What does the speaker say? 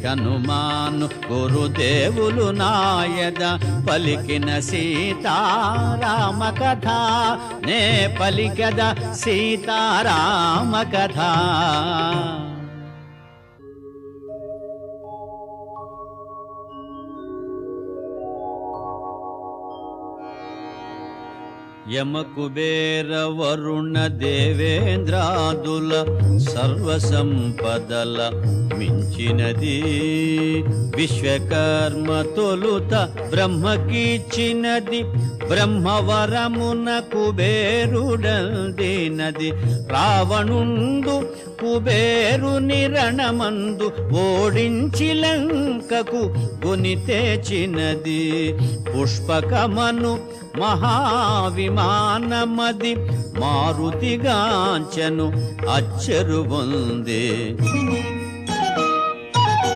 హనుమాను గురుదేవులు నాయద పలికిన సీతారామ కథ నే పలికద సీతారామ కథ. యమ కుబేర వరుణ దేవేంద్రాదుల సర్వసంపదల మించినది విశ్వకర్మ తొలుత బ్రహ్మకిచ్చినది బ్రహ్మవరమున కుబేరుడందినది రావణుండు కుబేరుని రణమందు ఓడించి లంకకు గుని తెచ్చినది పుష్పకమను మహావిమానమది మారుతిగాంచెను అచ్చెరు పొందే.